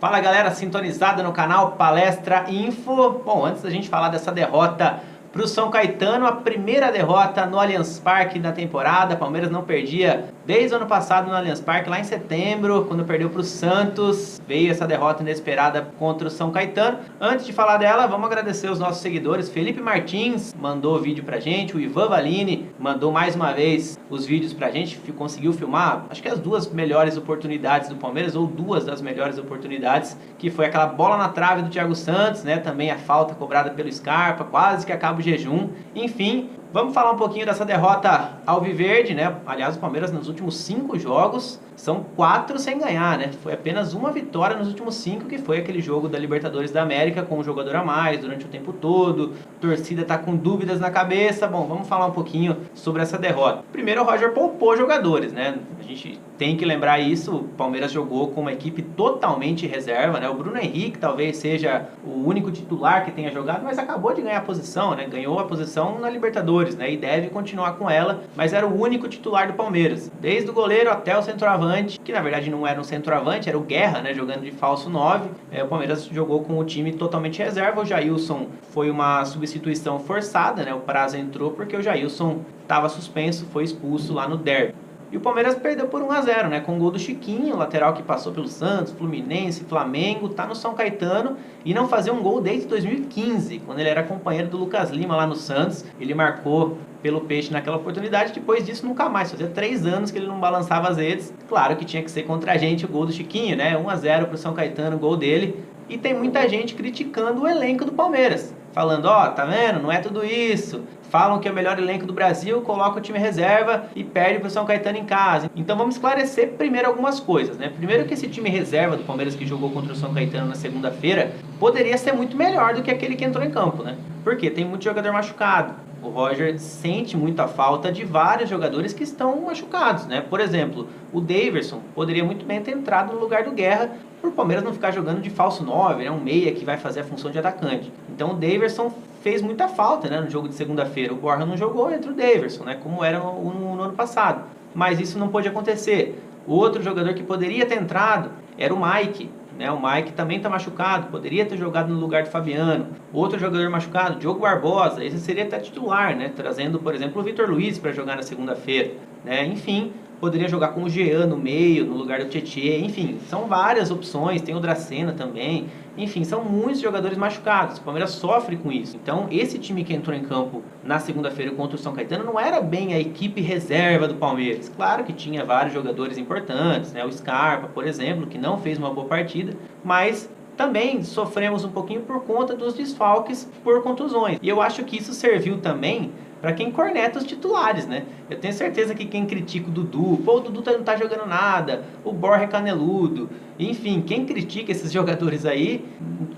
Fala galera, sintonizada no canal Palestra Info. Bom, antes da gente falar dessa derrota para o São Caetano, a primeira derrota no Allianz Parque da temporada. Palmeiras não perdia desde o ano passado no Allianz Parque, lá em setembro, quando perdeu para o Santos. Veio essa derrota inesperada contra o São Caetano. Antes de falar dela, vamos agradecer os nossos seguidores. Felipe Martins mandou vídeo pra gente, o Ivan Valini mandou mais uma vez os vídeos pra gente, conseguiu filmar, acho que as duas melhores oportunidades do Palmeiras, ou duas das melhores oportunidades, que foi aquela bola na trave do Thiago Santos, né? Também a falta cobrada pelo Scarpa, quase que acaba o jejum. Enfim, vamos falar um pouquinho dessa derrota alviverde, né? Aliás, o Palmeiras nos últimos 5 jogos são 4 sem ganhar, né? Foi apenas uma vitória nos últimos 5, que foi aquele jogo da Libertadores da América com um jogador a mais durante o tempo todo. A torcida tá com dúvidas na cabeça. Bom, vamos falar um pouquinho sobre essa derrota. Primeiro, o Roger poupou jogadores, né? A gente tem que lembrar isso. O Palmeiras jogou com uma equipe totalmente reserva, né? O Bruno Henrique talvez seja o único titular que tenha jogado, mas acabou de ganhar a posição, né? Ganhou a posição na Libertadores, né? E deve continuar com ela, mas era o único titular do Palmeiras, desde o goleiro até o centroavante, que na verdade não era um centroavante, era o Guerra, né? Jogando de falso 9. O Palmeiras jogou com o time totalmente reserva. O Jailson foi uma substituição forçada, né? O Prazo entrou porque o Jailson estava suspenso, foi expulso lá no derby. E o Palmeiras perdeu por 1-0, né? Com o gol do Chiquinho, lateral que passou pelo Santos, Fluminense, Flamengo, tá no São Caetano e não fazia um gol desde 2015, quando ele era companheiro do Lucas Lima lá no Santos. Ele marcou pelo Peixe naquela oportunidade, depois disso nunca mais. Fazia 3 anos que ele não balançava as redes. Claro que tinha que ser contra a gente o gol do Chiquinho, né? 1-0 pro São Caetano, o gol dele. E tem muita gente criticando o elenco do Palmeiras, falando, ó, tá vendo? Não é tudo isso. Falam que é o melhor elenco do Brasil, coloca o time reserva e perde para o São Caetano em casa. Então vamos esclarecer primeiro algumas coisas, né? Primeiro que esse time reserva do Palmeiras que jogou contra o São Caetano na segunda-feira poderia ser muito melhor do que aquele que entrou em campo, né? Porque tem muito jogador machucado. O Roger sente muita falta de vários jogadores que estão machucados, né? Por exemplo, o Daverson poderia muito bem ter entrado no lugar do Guerra, por o Palmeiras não ficar jogando de falso 9, né? Um meia que vai fazer a função de atacante. Então o Daverson fez muita falta, né, no jogo de segunda-feira. O Borja não jogou entre o Daverson, né, como era no ano passado. Mas isso não pôde acontecer. O outro jogador que poderia ter entrado era o Mike. Né? O Mike também está machucado, poderia ter jogado no lugar do Fabiano. Outro jogador machucado, Diogo Barbosa, esse seria até titular, né? Trazendo, por exemplo, o Vitor Luiz para jogar na segunda-feira. Né? Enfim, poderia jogar com o Jean no meio, no lugar do Tietê. Enfim, são várias opções. Tem o Dracena também. Enfim, são muitos jogadores machucados. O Palmeiras sofre com isso. Então, esse time que entrou em campo na segunda-feira contra o São Caetano não era bem a equipe reserva do Palmeiras. Claro que tinha vários jogadores importantes, né? O Scarpa, por exemplo, que não fez uma boa partida, mas também sofremos um pouquinho por conta dos desfalques por contusões. E eu acho que isso serviu também para quem corneta os titulares, né? Eu tenho certeza que quem critica o Dudu, pô, o Dudu não tá jogando nada, o Borja é caneludo, enfim, quem critica esses jogadores aí,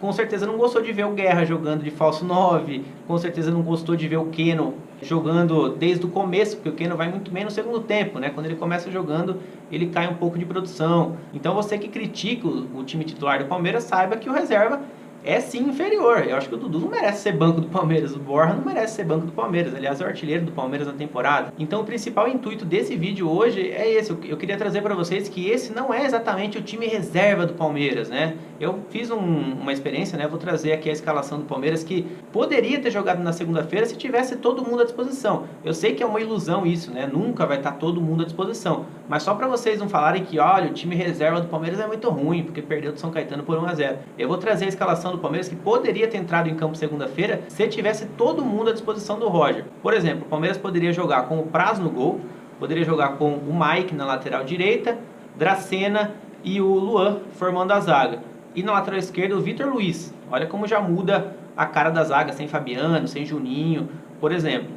com certeza não gostou de ver o Guerra jogando de falso 9, com certeza não gostou de ver o Keno jogando desde o começo, porque o Keno vai muito bem no segundo tempo, né? Quando ele começa jogando, ele cai um pouco de produção. Então você que critica o time titular do Palmeiras, saiba que o reserva é sim inferior. Eu acho que o Dudu não merece ser banco do Palmeiras, o Borja não merece ser banco do Palmeiras, aliás é o artilheiro do Palmeiras na temporada. Então o principal intuito desse vídeo hoje é esse. Eu queria trazer para vocês que esse não é exatamente o time reserva do Palmeiras, né? Eu fiz uma experiência, né? Vou trazer aqui a escalação do Palmeiras que poderia ter jogado na segunda-feira se tivesse todo mundo à disposição. Eu sei que é uma ilusão isso, né? Nunca vai estar todo mundo à disposição, mas só para vocês não falarem que, olha, o time reserva do Palmeiras é muito ruim, porque perdeu do São Caetano por 1-0. Eu vou trazer a escalação do Palmeiras que poderia ter entrado em campo segunda-feira se tivesse todo mundo à disposição do Roger. Por exemplo, o Palmeiras poderia jogar com o Prazo no gol, poderia jogar com o Mike na lateral direita, Dracena e o Luan formando a zaga. E na lateral esquerda o Vitor Luiz. Olha como já muda a cara da zaga, sem Fabiano, sem Juninho, por exemplo.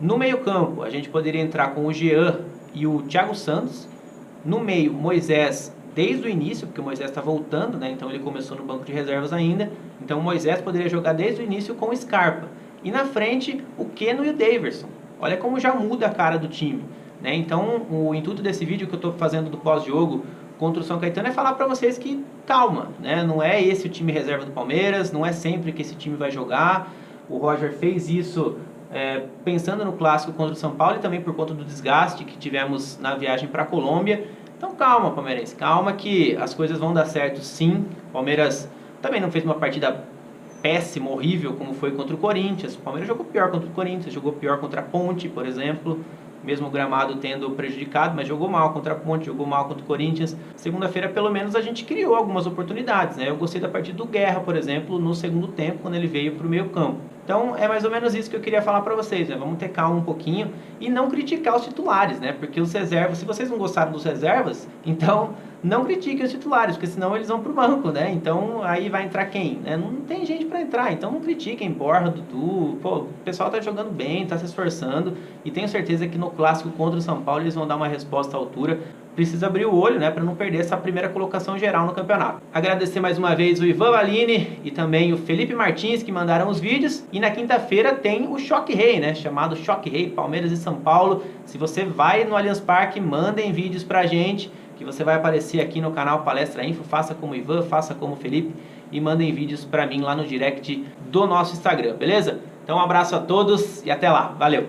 No meio-campo, a gente poderia entrar com o Jean e o Thiago Santos. No meio, Moisés desde o início, porque o Moisés está voltando, né? Então ele começou no banco de reservas ainda. Então o Moisés poderia jogar desde o início com o Scarpa. E na frente, o Keno e o Daverson. Olha como já muda a cara do time, né? Então o intuito desse vídeo que eu estou fazendo do pós-jogo contra o São Caetano é falar para vocês que calma, né? Não é esse o time reserva do Palmeiras, não é sempre que esse time vai jogar. O Roger fez isso pensando no clássico contra o São Paulo e também por conta do desgaste que tivemos na viagem para a Colômbia. Então calma, palmeirense, calma que as coisas vão dar certo sim. O Palmeiras também não fez uma partida péssima, horrível, como foi contra o Corinthians. O Palmeiras jogou pior contra o Corinthians, jogou pior contra a Ponte, por exemplo. Mesmo o gramado tendo prejudicado, mas jogou mal contra a Ponte, jogou mal contra o Corinthians. Segunda-feira, pelo menos, a gente criou algumas oportunidades, né? Eu gostei da partida do Guerra, por exemplo, no segundo tempo, quando ele veio para o meio campo. Então, é mais ou menos isso que eu queria falar para vocês, né? Vamos ter calma um pouquinho e não criticar os titulares, né? Porque os reservas, se vocês não gostaram dos reservas, então não critiquem os titulares, porque senão eles vão pro banco, né? Então, aí vai entrar quem? Né? Não tem gente para entrar, então não critiquem Borja, Dudu. Pô, o pessoal tá jogando bem, tá se esforçando e tenho certeza que no clássico contra o São Paulo eles vão dar uma resposta à altura. Precisa abrir o olho, né, para não perder essa primeira colocação geral no campeonato. Agradecer mais uma vez o Ivan Valini e também o Felipe Martins que mandaram os vídeos. E na quinta-feira tem o Choque Rei, né, chamado Choque Rei Palmeiras e São Paulo. Se você vai no Allianz Parque, mandem vídeos pra gente, que você vai aparecer aqui no canal Palestra Info. Faça como o Ivan, faça como o Felipe e mandem vídeos pra mim lá no direct do nosso Instagram, beleza? Então um abraço a todos e até lá. Valeu!